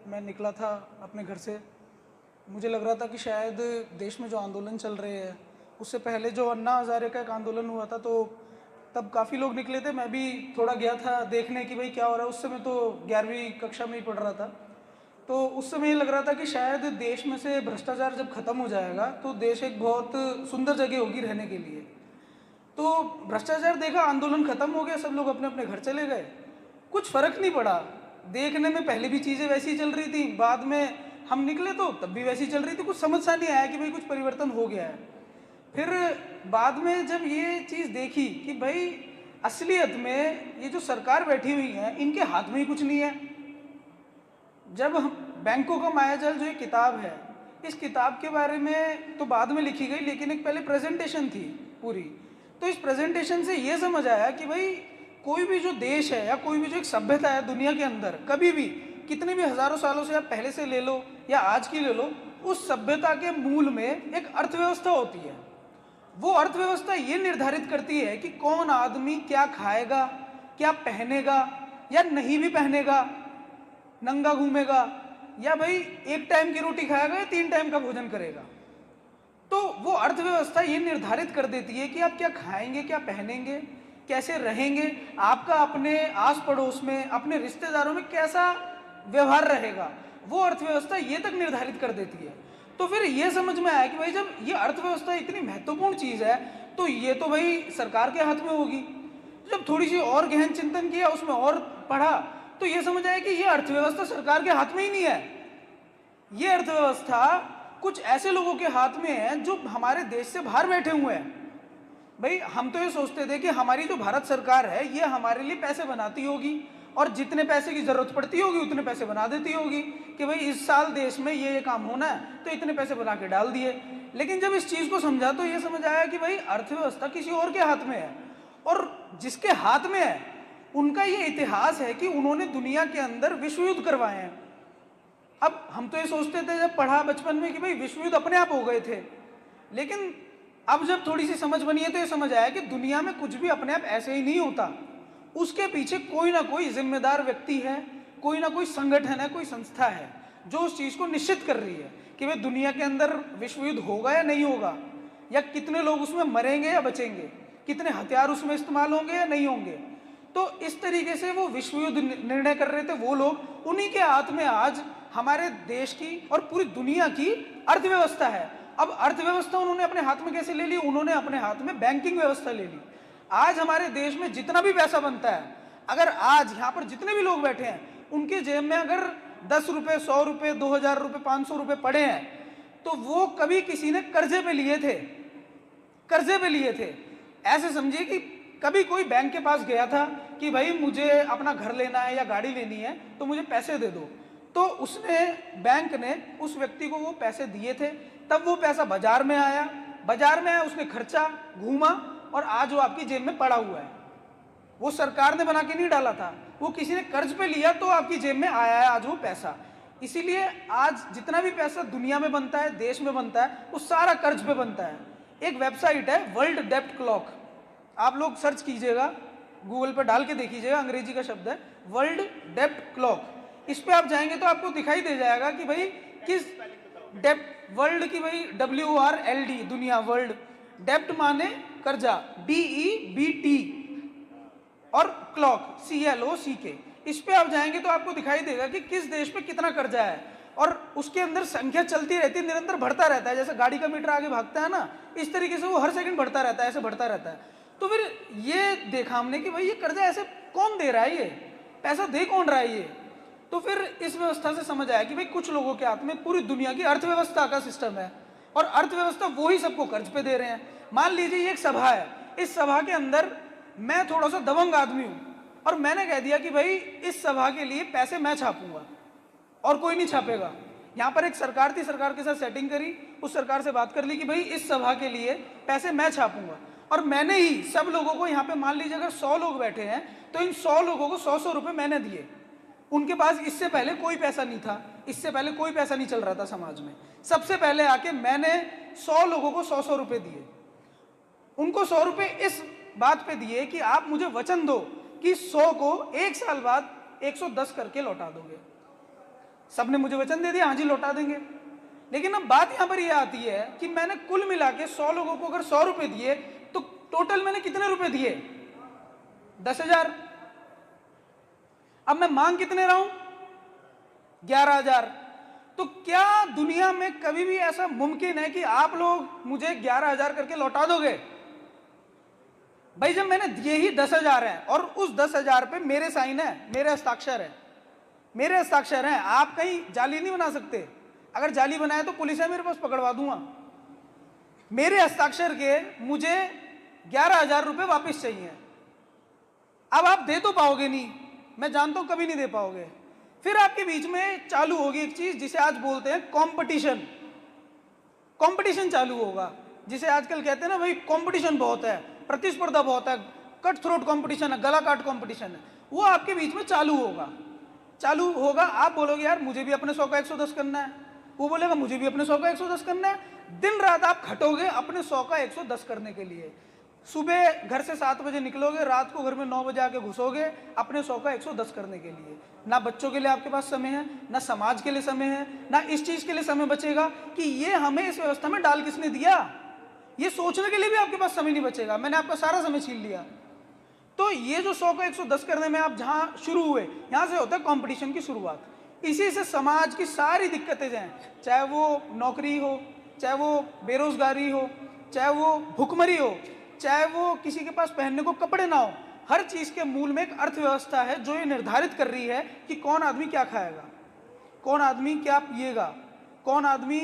मैं निकला था अपने घर से। मुझे लग रहा था कि शायद देश में जो आंदोलन चल रहे हैं, उससे पहले जो अन्ना हज़ारे का एक आंदोलन हुआ था, तो तब काफ़ी लोग निकले थे। मैं भी थोड़ा गया था देखने कि भाई क्या हो रहा है। उस समय तो 11वीं कक्षा में ही पढ़ रहा था। तो उस समय ये लग रहा था कि शायद देश में से भ्रष्टाचार जब ख़त्म हो जाएगा तो देश एक बहुत सुंदर जगह होगी रहने के लिए। तो भ्रष्टाचार देखा, आंदोलन खत्म हो गया, सब लोग अपने अपने घर चले गए, कुछ फर्क नहीं पड़ा। देखने में पहले भी चीज़ें वैसी चल रही थी, बाद में हम निकले तो तब भी वैसी चल रही थी। कुछ समझ सा नहीं आया कि भाई कुछ परिवर्तन हो गया है। फिर बाद में जब ये चीज़ देखी कि भाई असलियत में ये जो सरकार बैठी हुई है, इनके हाथ में ही कुछ नहीं है। जब हम बैंकों का मायाजाल जो एक किताब है, इस किताब के बारे में तो बाद में लिखी गई, लेकिन एक पहले प्रेजेंटेशन थी पूरी। तो इस प्रेजेंटेशन से ये समझ आया कि भाई कोई भी जो देश है या कोई भी जो एक सभ्यता है दुनिया के अंदर, कभी भी कितने भी हज़ारों सालों से आप पहले से ले लो या आज की ले लो, उस सभ्यता के मूल में एक अर्थव्यवस्था होती है। वो अर्थव्यवस्था ये निर्धारित करती है कि कौन आदमी क्या खाएगा, क्या पहनेगा या नहीं भी पहनेगा, नंगा घूमेगा, या भाई एक टाइम की रोटी खाएगा या 3 टाइम का भोजन करेगा। तो वो अर्थव्यवस्था ये निर्धारित कर देती है कि आप क्या खाएंगे, क्या पहनेंगे, कैसे रहेंगे, आपका अपने आस पड़ोस में, अपने रिश्तेदारों में कैसा व्यवहार रहेगा, वो अर्थव्यवस्था ये तक निर्धारित कर देती है। तो फिर ये समझ में आया कि भाई जब ये अर्थव्यवस्था इतनी महत्वपूर्ण चीज़ है तो ये तो भाई सरकार के हाथ में होगी। जब थोड़ी सी और गहन चिंतन किया, उसमें और पढ़ा, तो ये समझ आया कि ये अर्थव्यवस्था सरकार के हाथ में ही नहीं है। ये अर्थव्यवस्था कुछ ऐसे लोगों के हाथ में है जो हमारे देश से बाहर बैठे हुए हैं। भाई हम तो ये सोचते थे कि हमारी जो भारत सरकार है ये हमारे लिए पैसे बनाती होगी और जितने पैसे की जरूरत पड़ती होगी उतने पैसे बना देती होगी कि भाई इस साल देश में ये काम होना है तो इतने पैसे बना के डाल दिए। लेकिन जब इस चीज़ को समझा तो ये समझ आया कि भाई अर्थव्यवस्था किसी और के हाथ में है, और जिसके हाथ में है उनका ये इतिहास है कि उन्होंने दुनिया के अंदर विश्व युद्ध करवाए हैं। अब हम तो ये सोचते थे जब पढ़ा बचपन में कि भाई विश्व युद्ध अपने आप हो गए थे, लेकिन अब जब थोड़ी सी समझ बनी है तो ये समझ आया कि दुनिया में कुछ भी अपने आप ऐसे ही नहीं होता। उसके पीछे कोई ना कोई जिम्मेदार व्यक्ति है, कोई ना कोई संगठन है, कोई संस्था है जो उस चीज़ को निश्चित कर रही है कि भाई दुनिया के अंदर विश्व युद्ध होगा या नहीं होगा, या कितने लोग उसमें मरेंगे या बचेंगे, कितने हथियार उसमें इस्तेमाल होंगे या नहीं होंगे। तो इस तरीके से वो विश्व युद्ध निर्णय कर रहे थे वो लोग। उन्हीं के हाथ में आज हमारे देश की और पूरी दुनिया की अर्थव्यवस्था है। अब अर्थव्यवस्था उन्होंने अपने हाथ में कैसे ले ली? उन्होंने अपने हाथ में बैंकिंग व्यवस्था ले ली। आज हमारे देश में जितना भी पैसा बनता है, अगर आज यहाँ पर जितने भी लोग बैठे हैं उनके जेब में अगर 10 रुपये, 100 रुपये, 2000 रुपये, 500 रुपये पड़े हैं तो वो कभी किसी ने कर्जे पे लिए थे, कर्जे पे लिए थे। ऐसे समझिए कि कभी कोई बैंक के पास गया था कि भाई मुझे अपना घर लेना है या गाड़ी लेनी है तो मुझे पैसे दे दो, तो उसने, बैंक ने उस व्यक्ति को वो पैसे दिए थे, तब वो पैसा बाजार में आया, बाजार में आया, उसने खर्चा, घूमा, और आज वो आपकी जेब में पड़ा हुआ है। वो सरकार ने बना के नहीं डाला था, वो किसी ने कर्ज पे लिया तो आपकी जेब में आया है आज वो पैसा। इसीलिए आज जितना भी पैसा दुनिया में बनता है, देश में बनता है, वो सारा कर्ज पे बनता है। एक वेबसाइट है वर्ल्ड डेब्ट क्लॉक, आप लोग सर्च कीजिएगा, गूगल पर डाल के देखिएगा, अंग्रेजी का शब्द है वर्ल्ड डेब्ट क्लॉक। इस पे आप जाएंगे तो आपको दिखाई दे जाएगा कि भाई किस डेब्ट, वर्ल्ड की भाई WORLD, दुनिया, वर्ल्ड, डेब्ट माने कर्जा, DEBT, और क्लॉक CLOCK। इस पे आप जाएंगे तो आपको दिखाई देगा कि किस देश में कितना कर्जा है, और उसके अंदर संख्या चलती रहती है, निरंतर बढ़ता रहता है। जैसे गाड़ी का मीटर आगे भागता है ना, इस तरीके से वो हर सेकंड बढ़ता रहता है, ऐसे बढ़ता रहता है। तो फिर ये देखा हमने कि भाई ये कर्जा ऐसे कौन दे रहा है, ये पैसा दे कौन रहा है ये। तो फिर इस व्यवस्था से समझ आया कि भाई कुछ लोगों के हाथ में पूरी दुनिया की अर्थव्यवस्था का सिस्टम है, और अर्थव्यवस्था वो ही सबको कर्ज पे दे रहे हैं। मान लीजिए ये एक सभा है, इस सभा के अंदर मैं थोड़ा सा दबंग आदमी हूं और मैंने कह दिया कि भाई इस सभा के लिए पैसे मैं छापूंगा और कोई नहीं छापेगा। यहाँ पर एक सरकार थी, सरकार के साथ सेटिंग करी, उस सरकार से बात कर ली कि भाई इस सभा के लिए पैसे मैं छापूंगा, और मैंने ही सब लोगों को, यहाँ पे मान लीजिए अगर 100 लोग बैठे हैं तो इन 100 लोगों को 100-100 रुपये मैंने दिए। उनके पास इससे पहले कोई पैसा नहीं था, इससे पहले कोई पैसा नहीं चल रहा था समाज में। सबसे पहले आके मैंने 100 लोगों को 100-100 रुपये दिए। उनको 100 रुपये इस बात पे दिए कि आप मुझे वचन दो कि 100 को 1 साल बाद 110 करके लौटा दोगे। सबने मुझे वचन दे दिया हाँ जी लौटा देंगे। लेकिन अब बात यहां पर यह आती है कि मैंने कुल मिला के 100 लोगों को अगर 100 रुपए दिए तो टोटल मैंने कितने रुपए दिए? 10,000। अब मैं मांग कितने रहा हूं? 11,000। तो क्या दुनिया में कभी भी ऐसा मुमकिन है कि आप लोग मुझे 11,000 करके लौटा दोगे? भाई जब मैंने दिए ही 10,000 है और उस 10,000 पे मेरे साइन है, मेरे हस्ताक्षर है, मेरे हस्ताक्षर हैं। आप कहीं जाली नहीं बना सकते। अगर जाली बनाए तो पुलिस है मेरे पास, पकड़वा दूंगा। मेरे हस्ताक्षर के मुझे 11,000 रुपए वापस चाहिए। अब आप दे तो पाओगे नहीं, मैं जानता हूं कभी नहीं दे पाओगे। फिर आपके बीच में चालू होगी एक चीज जिसे आज बोलते हैं कंपटीशन। कंपटीशन चालू होगा, जिसे आजकल कहते हैं ना भाई कंपटीशन बहुत है, प्रतिस्पर्धा बहुत है, कट थ्रोट कंपटीशन है, गला काट कंपटीशन है। वो आपके बीच में चालू होगा। आप बोलोगे यार मुझे भी अपने 100 का 110 करना है, वो बोलेगा मुझे भी अपने 100 का 110 करना है। दिन रात आप खटोगे अपने 100 का 110 करने के लिए। सुबह घर से 7 बजे निकलोगे, रात को घर में 9 बजे आके घुसोगे अपने 100 का 110 करने के लिए। ना बच्चों के लिए आपके पास समय है, ना समाज के लिए समय है, ना इस चीज के लिए समय बचेगा कि ये हमें इस व्यवस्था में डाल किसने दिया। ये सोचने के लिए भी आपके पास समय नहीं बचेगा, मैंने आपका सारा समय छीन लिया। तो ये जो 100 का 110 करने में आप जहां शुरू हुए, यहां से होता है कंपटीशन की शुरुआत। इसी से समाज की सारी दिक्कतें जाएं, चाहे वो नौकरी हो, चाहे वो बेरोजगारी हो, चाहे वो भुखमरी हो, चाहे वो किसी के पास पहनने को कपड़े ना हो। हर चीज के मूल में एक अर्थव्यवस्था है जो ये निर्धारित कर रही है कि कौन आदमी क्या खाएगा, कौन आदमी क्या पिएगा, कौन आदमी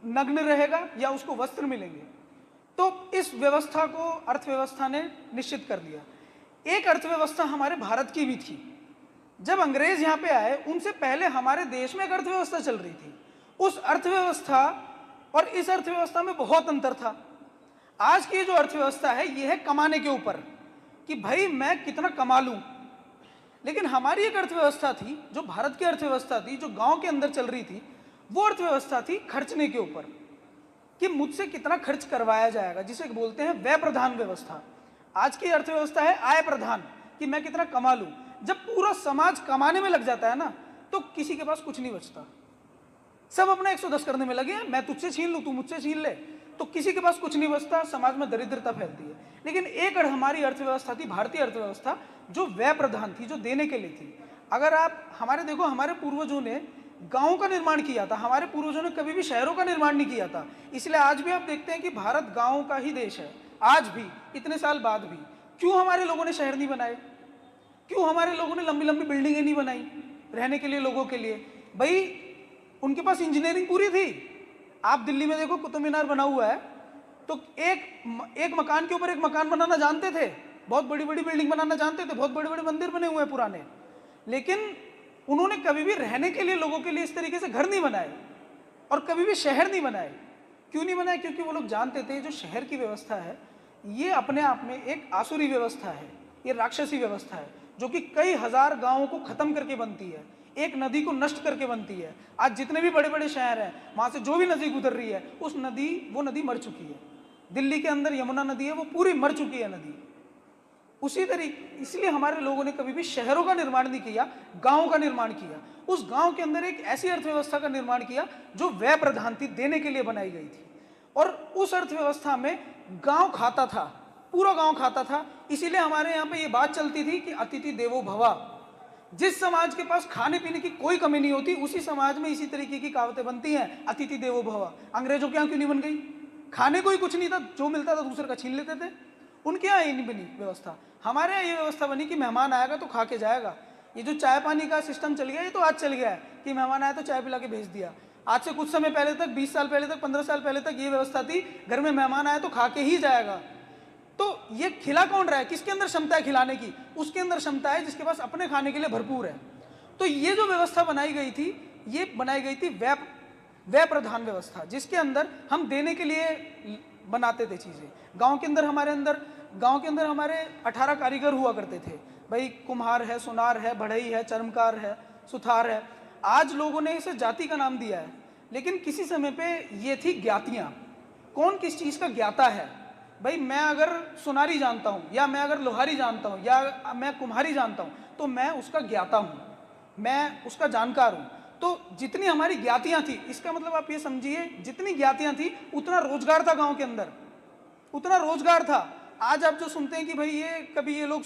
नग्न रहेगा या उसको वस्त्र मिलेंगे। तो इस व्यवस्था को अर्थव्यवस्था ने निश्चित कर दिया। एक अर्थव्यवस्था हमारे भारत की भी थी। जब अंग्रेज यहां पे आए उनसे पहले हमारे देश में एक अर्थव्यवस्था चल रही थी। उस अर्थव्यवस्था और इस अर्थव्यवस्था में बहुत अंतर था। आज की जो अर्थव्यवस्था है यह है कमाने के ऊपर, कि भाई मैं कितना कमा लूं। लेकिन हमारी एक अर्थव्यवस्था थी जो भारत की अर्थव्यवस्था थी, जो गांव के अंदर चल रही थी, वो अर्थव्यवस्था थी खर्चने के ऊपर, कि मुझसे कितना खर्च करवाया जाएगा, जिसे बोलते हैं व्यय प्रधान व्यवस्था। आज की अर्थव्यवस्था है आय प्रधान, कि मैं कितना कमा लूं। जब पूरा समाज कमाने में लग जाता है ना, तो किसी के पास कुछ नहीं बचता। सब अपना 110 करने में लगे हैं, मैं तुझसे छीन लूं, तू मुझसे छीन ले, तो किसी के पास कुछ नहीं बचता, समाज में दरिद्रता फैलती है। लेकिन एक हमारी अर्थव्यवस्था थी, भारतीय अर्थव्यवस्था, जो व्यय प्रधान थी, जो देने के लिए थी। अगर आप हमारे देखो, हमारे पूर्वजों ने गांवों का निर्माण किया था, हमारे पूर्वजों ने कभी भी शहरों का निर्माण नहीं किया था। इसलिए आज भी आप देखते हैं कि भारत गांवों का ही देश है। आज भी, इतने साल बाद भी, क्यों हमारे लोगों ने शहर नहीं बनाए? क्यों हमारे लोगों ने लंबी लंबी बिल्डिंगें नहीं बनाई रहने के लिए, लोगों के लिए? भाई उनके पास इंजीनियरिंग पूरी थी। आप दिल्ली में देखो, कुतुब मीनार बना हुआ है, तो एक मकान के ऊपर एक मकान बनाना जानते थे, बहुत बड़ी बड़ी बिल्डिंग बनाना जानते थे, बहुत बड़े बड़े मंदिर बने हुए हैं पुराने। लेकिन उन्होंने कभी भी रहने के लिए, लोगों के लिए इस तरीके से घर नहीं बनाए, और कभी भी शहर नहीं बनाए। क्यों नहीं बनाए? क्योंकि वो लोग जानते थे जो शहर की व्यवस्था है ये अपने आप में एक आसुरी व्यवस्था है, ये राक्षसी व्यवस्था है, जो कि कई हजार गांवों को खत्म करके बनती है, एक नदी को नष्ट करके बनती है। आज जितने भी बड़े बड़े शहर हैं, वहां से जो भी नदी गुजर रही है, वो नदी मर चुकी है। दिल्ली के अंदर यमुना नदी है, वो पूरी मर चुकी है नदी। उसी तरीके, इसलिए हमारे लोगों ने कभी भी शहरों का निर्माण नहीं किया, गांवों का निर्माण किया। उस गांव के अंदर एक ऐसी अर्थव्यवस्था का निर्माण किया जो व्यय प्रधान थी, देने के लिए बनाई गई थी। और उस अर्थव्यवस्था में गांव खाता था, पूरा गांव खाता था। इसीलिए हमारे यहाँ पे ये बात चलती थी कि अतिथि देवो भव। जिस समाज के पास खाने पीने की कोई कमी नहीं होती, उसी समाज में इसी तरीके की कहावतें बनती हैं, अतिथि देवो भव। अंग्रेजों के यहाँ क्यों नहीं बन गई? खाने को ही कुछ नहीं था, जो मिलता था दूसरे का छीन लेते थे। उनके यहाँ ये नहीं बनी व्यवस्था। हमारे यहाँ ये व्यवस्था बनी कि मेहमान आएगा तो खा के जाएगा। ये जो चाय पानी का सिस्टम चल गया, ये तो आज चल गया है कि मेहमान आया तो चाय पिला के भेज दिया। आज से कुछ समय पहले तक, 20 साल पहले तक, 15 साल पहले तक ये व्यवस्था थी, घर में मेहमान आया तो खा के ही जाएगा। तो ये खिला कौन रहा है? किसके अंदर क्षमता है खिलाने की? उसके अंदर क्षमता है जिसके पास अपने खाने के लिए भरपूर है। तो ये जो व्यवस्था बनाई गई थी, ये बनाई गई थी व्यय प्रधान व्यवस्था, जिसके अंदर हम देने के लिए बनाते थे चीजें। गांव के अंदर हमारे 18 कारीगर हुआ करते थे। भाई कुम्हार है, सुनार है, बढ़ई है, चर्मकार है, सुथार है। आज लोगों ने इसे जाति का नाम दिया है, लेकिन किसी समय पे ये थी ज्ञातियां। कौन किस चीज का ज्ञाता है? भाई मैं अगर सुनारी जानता हूं, या मैं अगर लोहारी जानता हूं, या मैं कुम्हारी जानता हूं, तो मैं उसका ज्ञाता हूं, मैं उसका जानकार हूं। तो जितनी हमारी ज्ञातियां थी, इसका मतलब आप ये समझिए जितनी ज्ञातियां थी उतना रोजगार था गांव के अंदर, उतना रोजगार था। आज आप जो सुनते हैं कि भाई ये कभी ये लोग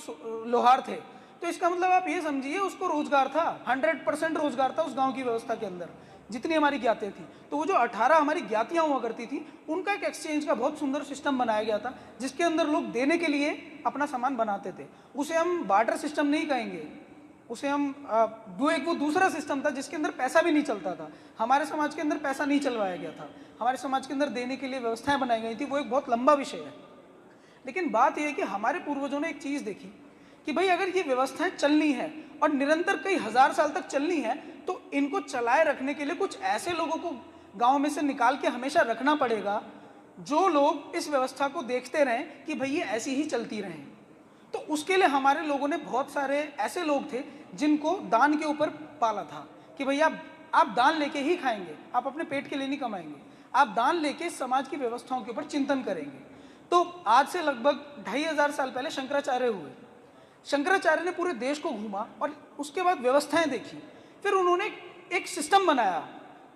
लोहार थे, तो इसका मतलब आप ये समझिए उसको रोजगार था, 100% रोजगार था उस गांव की व्यवस्था के अंदर जितनी हमारी ज्ञातियां थी। तो वो जो 18 हमारी ज्ञातियां हुआ करती थी, उनका एक एक्सचेंज का बहुत सुंदर सिस्टम बनाया गया था, जिसके अंदर लोग देने के लिए अपना सामान बनाते थे। उसे हम बार्टर सिस्टम नहीं कहेंगे, उसे हम वो दूसरा सिस्टम था जिसके अंदर पैसा भी नहीं चलता था। हमारे समाज के अंदर पैसा नहीं चलवाया गया था, हमारे समाज के अंदर देने के लिए व्यवस्थाएं बनाई गई थी। वो एक बहुत लंबा विषय है, लेकिन बात यह है कि हमारे पूर्वजों ने एक चीज़ देखी कि भाई अगर ये व्यवस्थाएं चलनी है और निरंतर कई हजार साल तक चलनी है, तो इनको चलाए रखने के लिए कुछ ऐसे लोगों को गांव में से निकाल के हमेशा रखना पड़ेगा जो लोग इस व्यवस्था को देखते रहें कि भाई ये ऐसी ही चलती रहे। तो उसके लिए हमारे लोगों ने बहुत सारे ऐसे लोग थे जिनको दान के ऊपर पाला था कि भैया आप दान लेके ही खाएंगे, आप अपने पेट के लिए नहीं कमाएंगे, आप दान लेके समाज की व्यवस्थाओं के ऊपर चिंतन करेंगे। तो आज से लगभग 2500 साल पहले शंकराचार्य हुए। शंकराचार्य ने पूरे देश को घूमा और उसके बाद व्यवस्थाएं देखी, फिर उन्होंने एक सिस्टम बनाया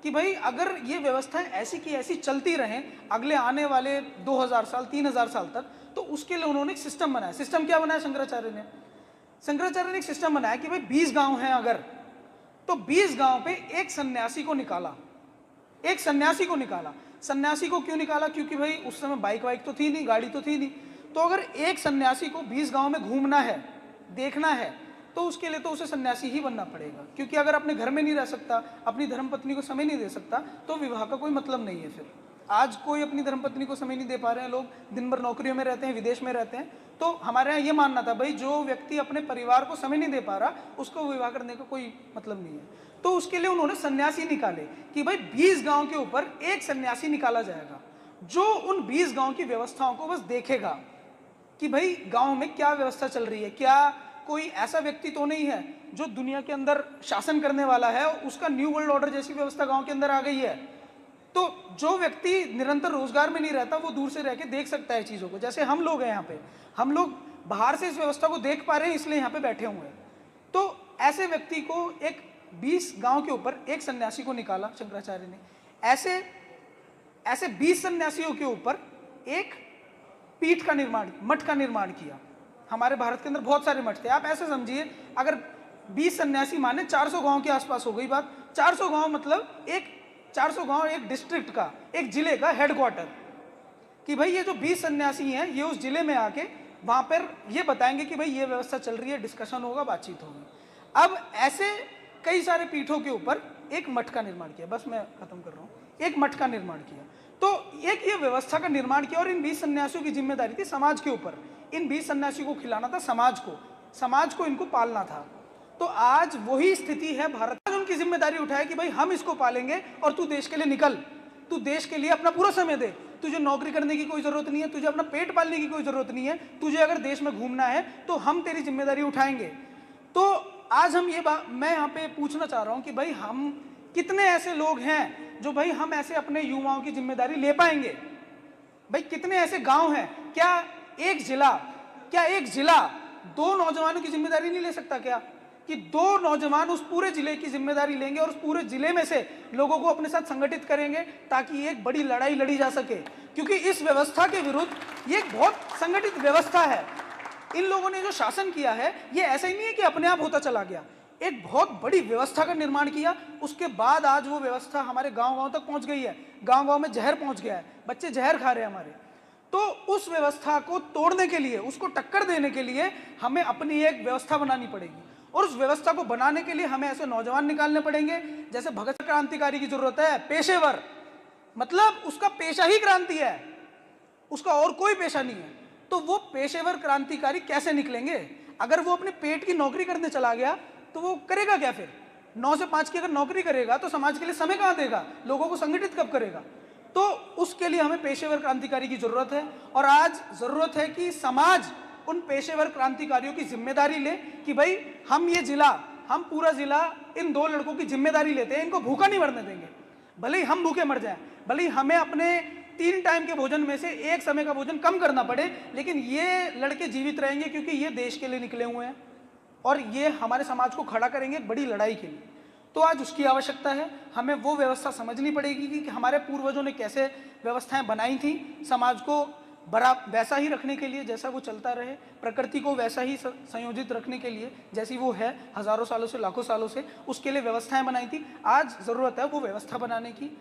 कि भाई अगर ये व्यवस्थाएं ऐसी की ऐसी चलती रहें अगले आने वाले 2000 साल 3000 साल तक, तो उसके लिए उन्होंने एक सिस्टम बनाया। सिस्टम क्या बनाया शंकराचार्य ने? शंकराचार्य ने एक सिस्टम बनाया कि भाई 20 गांव हैं अगर, तो 20 गांव पे एक सन्यासी को निकाला, एक सन्यासी को निकाला। सन्यासी को क्यों निकाला? क्योंकि भाई उस समय बाइक वाइक तो थी नहीं, गाड़ी तो थी नहीं, तो अगर एक सन्यासी को 20 गांव में घूमना है, देखना है, तो उसके लिए तो उसे सन्यासी ही बनना पड़ेगा। क्योंकि अगर अपने घर में नहीं रह सकता, अपनी धर्मपत्नी को समय नहीं दे सकता, तो विवाह का कोई मतलब नहीं है। फिर आज कोई अपनी धर्मपत्नी को समय नहीं दे पा रहे हैं, लोग दिन भर नौकरियों में रहते हैं, विदेश में रहते हैं, तो हमारे यहाँ ये मानना था भाई जो व्यक्ति अपने परिवार को समय नहीं दे पा रहा उसको विवाह करने का कोई मतलब नहीं है। तो उसके लिए उन्होंने सन्यासी निकाले कि भाई 20 गांव के ऊपर एक सन्यासी निकाला जाएगा जो उन 20 गांव की व्यवस्थाओं को बस देखेगा कि भाई गांव में क्या व्यवस्था चल रही है, क्या कोई ऐसा व्यक्ति तो नहीं है जो दुनिया के अंदर शासन करने वाला है, उसका न्यू वर्ल्ड ऑर्डर जैसी व्यवस्था गांव के अंदर आ गई है। तो जो व्यक्ति निरंतर रोजगार में नहीं रहता वो दूर से रह के देख सकता है चीज़ों को। जैसे हम लोग हैं यहाँ पे, हम लोग बाहर से इस व्यवस्था को देख पा रहे हैं इसलिए यहाँ पे बैठे हुए हैं। तो ऐसे व्यक्ति को एक 20 गांव के ऊपर एक सन्यासी को निकाला शंकराचार्य ने। ऐसे 20 सन्यासियों के ऊपर एक पीठ का निर्माण, मठ का निर्माण किया। हमारे भारत के अंदर बहुत सारे मठ थे। आप ऐसे समझिए अगर 20 सन्यासी माने 400 गांव के आसपास हो गई बात। 400 गांव मतलब 400 गांव एक डिस्ट्रिक्ट का, एक जिले का हेडक्वार्टर, कि भाई ये जो 20 सन्यासी हैं ये उस जिले में आके वहां पर ये बताएंगे कि भाई ये व्यवस्था चल रही है, डिस्कशन होगा, बातचीत होगी। अब ऐसे कई सारे पीठों के ऊपर एक मठ का निर्माण किया। बस मैं खत्म कर रहा हूँ। एक मठ का निर्माण किया, तो एक ये व्यवस्था का निर्माण किया और इन 20 सन्यासियों की जिम्मेदारी थी समाज के ऊपर। इन 20 सन्यासियों को खिलाना था समाज को इनको पालना था। तो आज वही स्थिति है भारत में। उनकी जिम्मेदारी उठाए कि भाई हम इसको पालेंगे और तू देश के लिए निकल, तू देश के लिए अपना पूरा समय दे, तुझे नौकरी करने की कोई जरूरत नहीं है, तुझे अपना पेट पालने की कोई जरूरत नहीं है, तुझे अगर देश में घूमना है तो हम तेरी जिम्मेदारी उठाएंगे। तो आज हम मैं यहाँ पे पूछना चाह रहा हूँ कि भाई हम कितने ऐसे लोग हैं जो भाई हम ऐसे अपने युवाओं की जिम्मेदारी ले पाएंगे? भाई कितने ऐसे गांव हैं? क्या एक जिला 2 नौजवानों की जिम्मेदारी नहीं ले सकता? क्या कि 2 नौजवान उस पूरे जिले की जिम्मेदारी लेंगे और उस पूरे जिले में से लोगों को अपने साथ संगठित करेंगे ताकि एक बड़ी लड़ाई लड़ी जा सके? क्योंकि इस व्यवस्था के विरुद्ध ये एक बहुत संगठित व्यवस्था है। इन लोगों ने जो शासन किया है ये ऐसा ही नहीं है कि अपने आप होता चला गया, एक बहुत बड़ी व्यवस्था का निर्माण किया। उसके बाद आज वो व्यवस्था हमारे गांव-गांव तक पहुंच गई है, गांव-गांव में जहर पहुंच गया है, बच्चे जहर खा रहे हैं हमारे। तो उस व्यवस्था को तोड़ने के लिए, उसको टक्कर देने के लिए हमें अपनी एक व्यवस्था बनानी पड़ेगी और उस व्यवस्था को बनाने के लिए हमें ऐसे नौजवान निकालने पड़ेंगे जैसे भगत क्रांतिकारी की जरूरत है। पेशेवर, मतलब उसका पेशा ही क्रांति है, उसका और कोई पेशा नहीं है। तो वो पेशेवर क्रांतिकारी कैसे निकलेंगे? अगर वो अपने पेट की नौकरी करने चला गया तो वो करेगा क्या? फिर 9 से 5 की अगर नौकरी करेगा तो समाज के लिए समय कहाँ देगा? लोगों को संगठित कब करेगा? तो उसके लिए हमें पेशेवर क्रांतिकारी की जरूरत है। और आज जरूरत है कि समाज उन पेशेवर क्रांतिकारियों की जिम्मेदारी ले कि भाई हम पूरा जिला इन 2 लड़कों की जिम्मेदारी लेते हैं, इनको भूखा नहीं मरने देंगे। भले ही हम भूखे मर जाएं, भले ही हमें अपने 3 टाइम के भोजन में से 1 समय का भोजन कम करना पड़े, लेकिन ये लड़के जीवित रहेंगे क्योंकि ये देश के लिए निकले हुए हैं और ये हमारे समाज को खड़ा करेंगे एक बड़ी लड़ाई के लिए। तो आज उसकी आवश्यकता है। हमें वो व्यवस्था समझनी पड़ेगी कि हमारे पूर्वजों ने कैसे व्यवस्थाएं बनाई थी समाज को वैसा ही रखने के लिए जैसा वो चलता रहे, प्रकृति को वैसा ही संयोजित रखने के लिए जैसी वो है हज़ारों सालों से, लाखों सालों से, उसके लिए व्यवस्थाएं बनाई थी। आज ज़रूरत है वो व्यवस्था बनाने की।